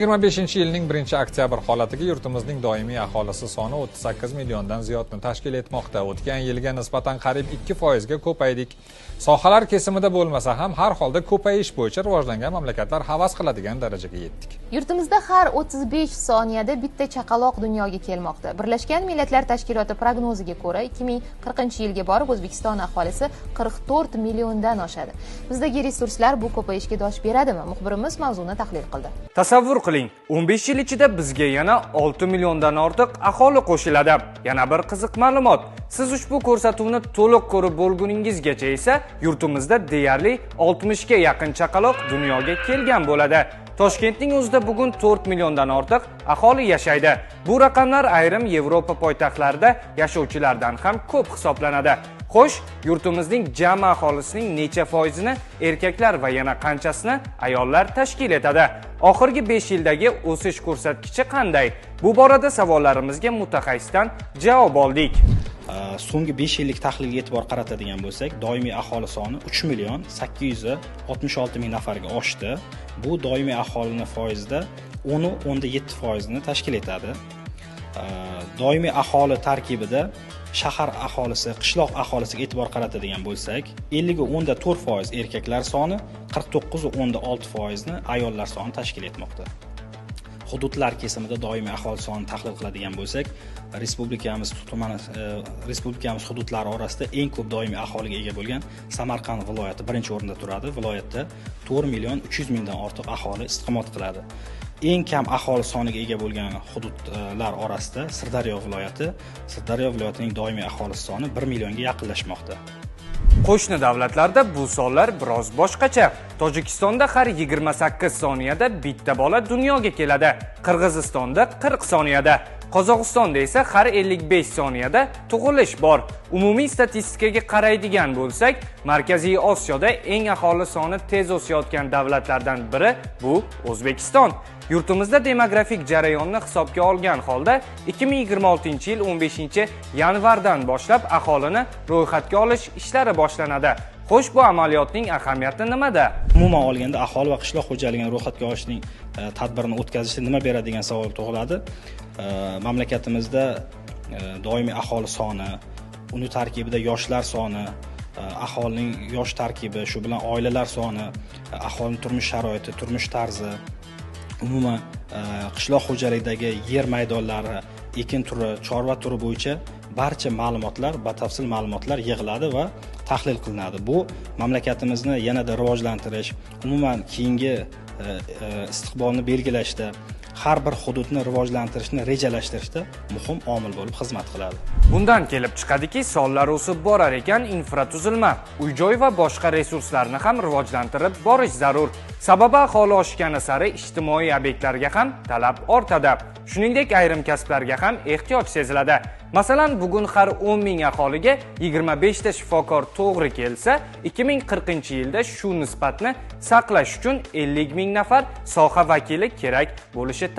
2025-yilning 1-oktyabr holatiga yurtimizning doimiy aholisi soni 38 milliondan ziyodni tashkil etmoqda. O'tgan yilga nisbatan qariyb 2% ga ko'paydik. Sohalar kesimida bo'lmasa ham har holda ko'payish bo'yicha rivojlangan mamlakatlar havas qiladigan darajaga yetdik. Yurtimizda har 35 soniyada bitta chaqaloq dunyoga kelmoqda. Birlashgan Millatlar Tashkiloti prognoziga ko'ra 2040-yilga borib O'zbekiston aholisi 44 milliondan oshadi. Bizdagi resurslar bu ko'payishga dosh beradimi? Muxbirimiz mavzuni tahlil qildi. Tasavvur qiling, 15 yil ichida bizga yana 6 milliondan ortiq aholi qo'shiladi. Yana bir qiziq ma'lumot. Siz ushbu ko'rsatuvni to'liq ko'rib bo'lguningizgacha esa yurtimizda deyarli 60 ga yaqin chaqaloq dunyoga kelgan bo'ladi. Toshkentning o'zida bugun 4 milliondan ortiq aholi yashaydi. Bu raqamlar ayrim Yevropa poytaxtlarida yashovchilardan ham ko'p hisoblanadi. Xo'sh, yurtimizning jami aholisining necha foizini erkaklar va yana qanchasini ayollar tashkil etadi? Oxirgi 5 yildagi o'sish ko'rsatkichi qanday? Bu borada savollarimizga mutaxassisdan javob oldik. So'nggi 5 yillik tahlilga e'tibor qaratadigan bo'lsak, doimiy aholi soni 3 million 866 ming nafarga oshdi. Bu doimiy aholining foizida 10.7% ni tashkil etadi. Doimiy aholi tarkibida shahar aholisi, qishloq aholisiga e'tibor qaratadigan bo'lsak, 50.4% erkaklar soni, 49.6% ni ayollar soni tashkil etmoqda. Hududlar kesimida doimiy aholi sonini tahlil qiladigan bo'lsak, respublikamiz hududlari orasida eng ko'p doimiy aholiga ega bo'lgan Samarqand viloyati birinchi o'rinda turadi. Viloyatda 4 million 300 mingdan ortiq aholi istiqomat qiladi. Eng kam aholi soniga ega bo'lgan hududlar orasida Sirdaryo viloyatining doimiy aholisi soni 1 millionga yaqinlashmoqda. Qo'shni davlatlarda bu sonlar biroz boshqacha. Tojikistonda har 28 soniyada bitta bola dunyoga keladi. Qirg'izistonda 40 soniyada. Qozog'istonda esa har 55 soniyada tug'ilish bor. Umumiy statistikaga qaraydigan bo'lsak, Markaziy Osiyoda eng aholi soni tez o'sayotgan davlatlardan biri bu O'zbekiston. Yurtimizda demografik jarayonni hisobga olgan holda 2026-yil 15-yanvardan boshlab aholini ro'yxatga olish ishlari boshlanadi. Xo'sh, bu amaliyotning ahamiyati nimada? Umuman olganda aholi va qishloq xo'jaligini ro'yxatga olishning tadbirini o'tkazishda nima beradi degan savol tug'iladi. Mamlakatimizda doimiy aholi soni, uni tarkibida yoshlar soni, aholining yosh tarkibi, shu bilan oilalar soni, aholining turmush sharoiti, turmush tarzi, umuman qishloq xo'jaligidagi yer maydonlari, ekin turi, chorva turi bo'yicha barcha ma'lumotlar, batafsil ma'lumotlar yig'iladi va tahlil qilinadi. Bu mamlakatimizni yanada rivojlantirish, umuman keyingi istiqbolni belgilashda, har bir hududni rivojlantirishni rejalashtirishda muhim omil bo'lib xizmat qiladi. Bundan kelib chiqadiki, sonlar o'sib borar ekan, infratuzilma, uy-joy va boshqa resurslarni ham rivojlantirib borish zarur. Sababi aholi oshgani sari ijtimoiy obyektlarga ham talab ortadi. Shuningdek, ayrim kasblarga ham ehtiyoj seziladi. Masalan, bugun har 10 ming aholiga 25 ta shifokor to'g'ri kelsa, 2040-yilda shu nisbatni saqlash uchun 50 ming nafar soha vakili kerak bo'lishi